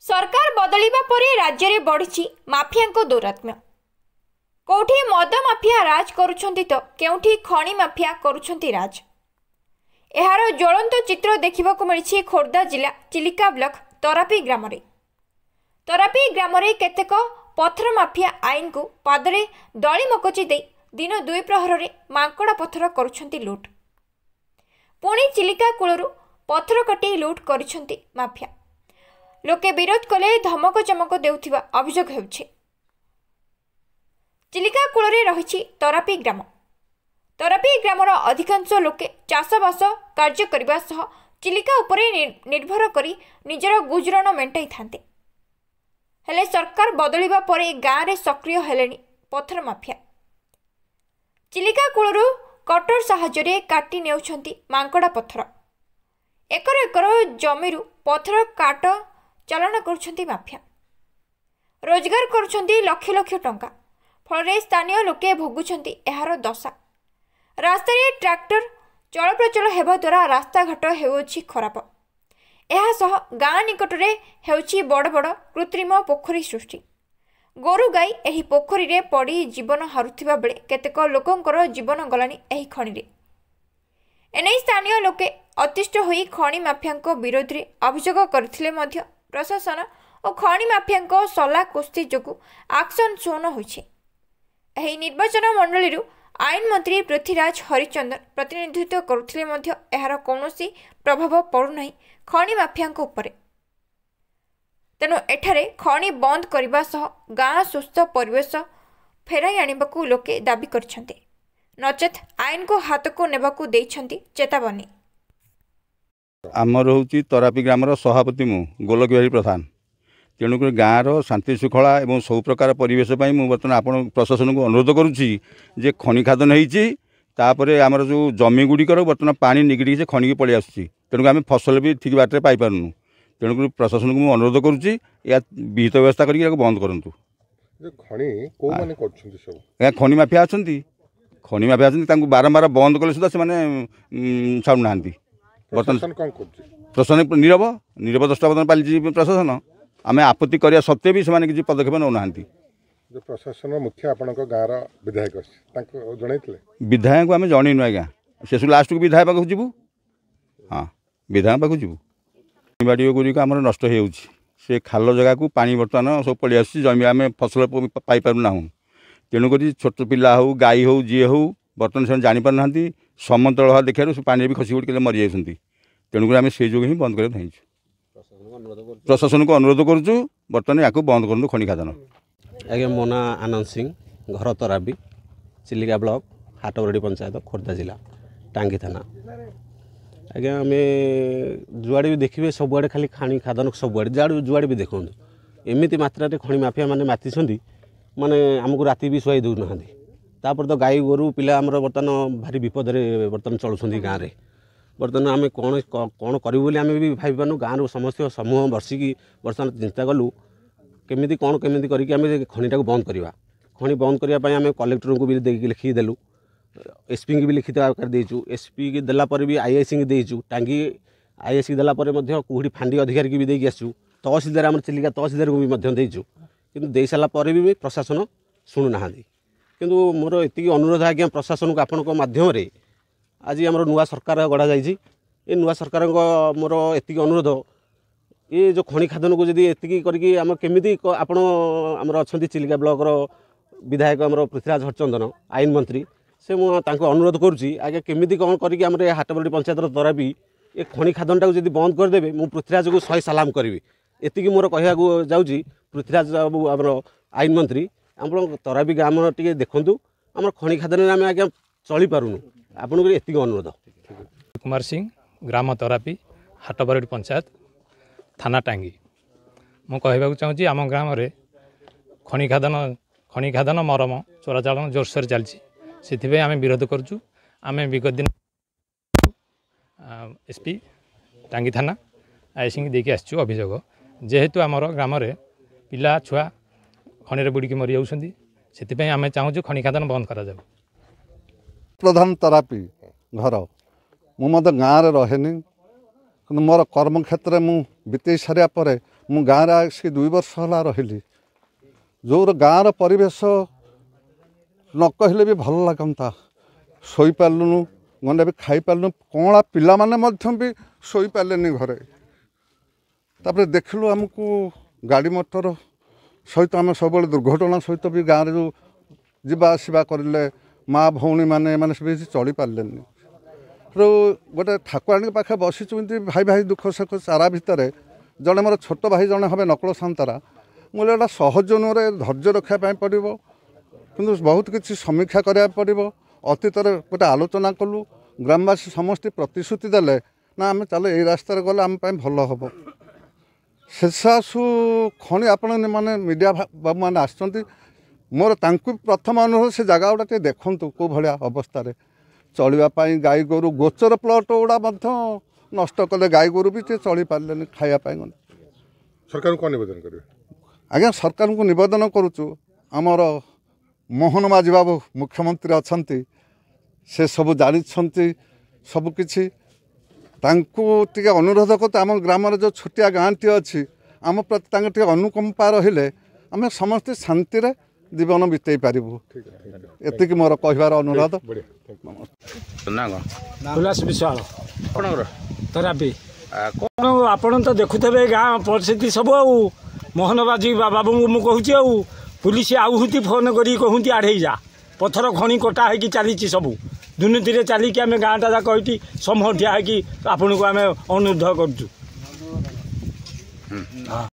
सरकार बदलिबा परे राज्य रे बढ़िछि माफिया दौरात्म्य। कोठी मद माफिया राज करुछंती तो केउठी खणी माफिया करुछंती राज। एहार ज्वलंत चित्र देखिबाकू मिलिछि खोर्धा जिला चिलिका ब्लॉक तरापी ग्राम रे। तरापी ग्राम रे केतेक पत्थर माफिया आईन को पादरे दली मकची दे दिन दुई प्रहर रे मांकड़ा पत्थर करुछंती लूट। पुणी चिलिका कूलरू पत्थर कटी लूट करिछंती माफिया। लोके विरोध कले धमक चमक देउथिबा अभियोग हेउछि। चिलिका कूलरे रहिछि तरापी ग्राम। तरापी ग्रामर अधिकांश लोके चाषबास कार्य करबा सह चिलिका उपरे निर्भर करी निजर गुजराण मेंटाई थांते। हेले सरकार बदलिबा परे गाँव रे सक्रिय हेलेनी पत्थर माफिया। चिलिका कूलरू कटर साहाय्य काटी नेउछंती मांकड़ा पत्थर। एकर एकर जमीरू पत्थर काट चालन करुछंती माफिया। रोजगार करुछंती लक्ष लक्ष टंका। फल स्थानीय लोके भोगुछंती एहार दशा। रास्ता रे ट्रैक्टर चलप्रचल हेबा द्वारा रास्ता घाट हेउछि खराब। एहा सह गाँ निकटरे हेउछि बड़ बड़ कृत्रिम पोखरी सृष्टि। गोरु गाई एही पोखरी रे पड़ी जीवन हारुथिबा बेले केतेक लोकंकर जीवन गलानी एही खणी रे। एनै स्थानीय लोके अतिष्ठ होई खणी माफिया विरोध रे अभियोग करथिले मध्य प्रशासन और खणी माफिया सला कुस्ती जोगु एक्शन शून्य होइछे। एही निर्वाचन मंडली आईन मंत्री पृथ्वीराज हरिचंदन प्रतिनिधित्व करुथिले मध्य एहार कौनसी प्रभाव पड़ुनाही खणी माफिया उपरे। तेणु एठारे खणी बंद करने सह गाँ सुस्थ परिवेश फेराई आनिबाकू लोके दाबी करछन्ते। नचेत आईन को हाथ को नेबाकू देइछन्ति चेतावनी। आमर हूँ तरापी ग्रामर सभापति मु गोलक बिहारी प्रधान। तेणुक गाँव शांति श्रृंखला और सब प्रकार परिवेश मुझे बर्तमान आपण प्रशासन को अनुरोध करुच्ची जे खनि खादन होतापर आमर जो जमी गुड़िकर बर्तमान पानी निगड़ी से खनि की पलि आसुची। तेणुक आम फसल भी ठीक बाटे पाइपारूँ। तेणुक प्रशासन को मुझे अनुरोध करुच्ची या विहित व्यवस्था करके बंद करूँ। खनि माफिया अच्छा खनि माफिया अच्छा बारंबार बंद कले सुधा से छाड़ूना। बर्तमान प्रशासन नीरव नीरव दृष्टा बर्तमान पाली प्रशासन। आम आपत्ति करने सत्वे भी से किसी पदक्षेप नौना। प्रशासन मुख्य आप गाँव विधायक विधायक को आम जनइनु आज्ञा शेष लास्ट को विधायक पाक जीवु। हाँ विधायक पाक जीवु। बाड़ी गुड़िक आम नष्ट हो खाल जगह को पानी बर्तमान सब पलि आस जमी आम फसल पाइपारूना। तेणुक छोट पिला हो गाई हो जी हो बर्तमान से जापारना समतल देखा पानी भी खसी उड़ मरी जाती। तेणुक आम से जो ही बंद कर प्रशासन को अनुरोध करुचु बर्तमान या बंद करूँ खनि खादन। आज्ञा मो ना आनंद सिंह घर तरापी चिलिका ब्लॉक हाटबरडी पंचायत खोर्धा जिला टांगी थाना। आज्ञा आम जुआड़े भी देखिए सबुआड़े खाली खनि खादन सबुआड़े जुआड़े भी देखूँ एमती मात्रा खनि माफिया मैंने मातिଛନ୍ତି माने आमको राति भी शुआई दूना। तापर तो गाई गोरु पिला आमर बर्तमान भारी विपद बर्तमान चलुँच गाँव में। बर्तमान आम कौन करूँ बोली आम भी भाई पार्नु गाँव समस्त समूह बसिकी बर्तमान चिंता कलु केमी कौन केमी करके खनिटा को बंद करवा। खनि बंद करने आम कलेक्टर को भी लिखिदेलु एसपी की भी लिखित आकार देचु। एसपी की देलापर भी आईआईसी की देचु टांगी आईआईसी देलापर कौटी फांडी अधिकारी की भी देकी आसु। तहसिलदार आम चिलिका तहसिलदार को भी देचु कि दे सारापर भी प्रशासन शुणुना। किंतु मोर एति अनुरोध आज्ञा प्रशासन को आपण माध्यम आज आम नुआ सरकार गढ़ा जाइए। ये नुआ सरकार मोर एति अनुरोध ये जो खनि खादन को जदि एति करके आम केमी आपण आमर अच्छा चिलिका ब्लॉक विधायक आम पृथ्वीराज हरिचंदन आईन मंत्री से मुझे अनुरोध करुँची आगे केमी कौन करके आम हाटबरडी पंचायत तरापी ये खनि खादनटा को जदि बंद करदे मु पृथ्वीराज को 100 सलाम करी। एति मोर कहया जाऊँगी पृथ्वीराज बाबू आम आईन मंत्री आप तरापी ग्राम टे देखूँ आम खनि खादन आम आज्ञा चली पारूनु आपन एति अनुरोध। कुमार सिंह ग्राम तरापी हाटबरडी पंचायत थाना टांगी। मु कहवाक चाहूँगी आम ग्राम में खनि खादन मरम चोराचालन जोरसोर चलती से आम विरोध करुँ। आम विगत दिन एसपी टांगी थाना आईसी देकी आसचु अभियोग जेहेतु आमर ग्राम पिला छुआ खनि बुड़िकी मरी जाऊँगी से आम चाहूँ खनि खादन बंद करा जाऊ। प्रधान तरापी घर मु गाँव में रहे कि मोर कर्मक्षेत्र मु बीत सारापर ମୁଁ ଗାଁରେ ଆସିକି 2 ବର୍ଷ ହେଲା ରହିଲି। ଯେଉଁ ଗାଁର ପରିବେଶ ନ କହିଲେ ବି ଭଲ ଲାଗନ୍ତା। ଶୋଇପାରିଲୁନୁ, ଗଣ୍ଡେ ବି ଖାଇପାରିଲୁନୁ, କଅଁଳା ପିଲାମାନେ ମଧ୍ୟ ବି ଶୋଇପାରିଲେନି ଘରେ। ତାପରେ ଦେଖିଲୁ ଆମକୁ ଗାଡ଼ି ମଟର ସହିତ ଆମେ ସବୁବେଳେ ଦୁର୍ଘଟଣା ସହିତ ବି ଗାଁରେ ଯେଉଁ ଯିବା ଆସିବା କରିଲେ ମା ଭଉଣୀମାନେ ଏମାନେ ସବୁ କିଛି ଚଳିପାରିଲେନି। ଗୋଟେ ଠାକୁରାଣୀଙ୍କ ପାଖେ ବସିଛୁ ଏମିତି ଭାଇ ଭାଇ ଦୁଃଖ ସୁଖ ଚାରା ଭିତରେ ଜଣେ ମୋର ଛୋଟ ଭାଇ ଜଣେ ହେବେ ନକଳ ସାନ୍ତାରା। ମୁଁ କହିଲି ଏଇଟା ସହଜ ନୁହେଁ, ଧୈର୍ଯ୍ୟ ରଖିବା ପାଇଁ ପଡ଼ିବ, କିନ୍ତୁ ବହୁତ କିଛି ସମୀକ୍ଷା କରିବାକୁ ପଡ଼ିବ। ଅତୀତରେ ଗୋଟେ ଆଲୋଚନା କଲୁ, ଗ୍ରାମବାସୀ ସମସ୍ତେ ପ୍ରତିଶ୍ରୁତି ଦେଲେ ନା ଆମେ ଚାଲ ଏଇ ରାସ୍ତାରେ ଗଲେ ଆମ ପାଇଁ ଭଲ ହେବ। ଶେଷାସୁ ଖଣି ଆପଣ ମାନେ ମିଡ଼ିଆ ବାବୁମାନେ ଆସିଛନ୍ତି, ମୋର ତାଙ୍କୁ ପ୍ରଥମ ଅନୁରୋଧ ସେ ଜାଗା ଗୁଡ଼ା ଟିକେ ଦେଖନ୍ତୁ କେଉଁ ଭଳିଆ ଅବସ୍ଥାରେ ଚଳିବା ପାଇଁ। ଗାଈ ଗୋରୁ ଗୋଚର ପ୍ଲଟ୍ ଗୁଡ଼ା ମଧ୍ୟ ନଷ୍ଟ କଲେ, ଗାଈ ଗୋରୁ ବି ଟିକେ ଚଳିପାରିଲେନି ଖାଇବା ପାଇଁ। ସରକାରଙ୍କୁ କ'ଣ ନିବେଦନ କରିବେ? ଆଜ୍ଞା ସରକାରଙ୍କୁ ନିବେଦନ କରୁଛୁ, ଆମର ମୋହନ ମାଝୀ ବାବୁ ମୁଖ୍ୟମନ୍ତ୍ରୀ ଅଛନ୍ତି, ସେ ସବୁ ଜାଣିଛନ୍ତି ସବୁକିଛି। ତାଙ୍କୁ ଟିକେ ଅନୁରୋଧ କରୁଛୁ, ଆମ ଗ୍ରାମରେ ଯେଉଁ ଛୋଟିଆ ଗାଁଟି ଅଛି ଆମ ପ୍ରତି ତାଙ୍କ ଟିକେ ଅନୁକମ୍ପା ରହିଲେ ଆମେ ସମସ୍ତେ ଶାନ୍ତିରେ ଜୀବନ ବିତେଇ ପାରିବୁ। ଏତିକି ମୋର କହିବାର ଅନୁରୋଧ। ଉଲ୍ଲାସ ବିଶ୍ୱାଳ ଆପଣଙ୍କର ତରାପି। କ'ଣ ଆପଣ ତ ଦେଖୁଥିବେ ଗାଁ ପରିସ୍ଥିତି ସବୁ। ଆଉ ମୋହନ ମାଝୀ ବାବୁଙ୍କୁ ମୁଁ କହୁଛି, ଆଉ ପୁଲିସ ଆହୁତି ଫୋନ୍ କରିକି କହୁନ୍ତି ଆଡ଼େଇ ଯା। ପଥର ଖଣି କଟା ହେଇକି ଚାଲିଛି, ସବୁ ଦୁର୍ନୀତିରେ ଚାଲିକି ଆମେ ଗାଁଟା ଯାକ ଏଇଠି ସମୂହ ଠିଆ ହେଇକି ଆପଣଙ୍କୁ ଆମେ ଅନୁରୋଧ କରୁଛୁ।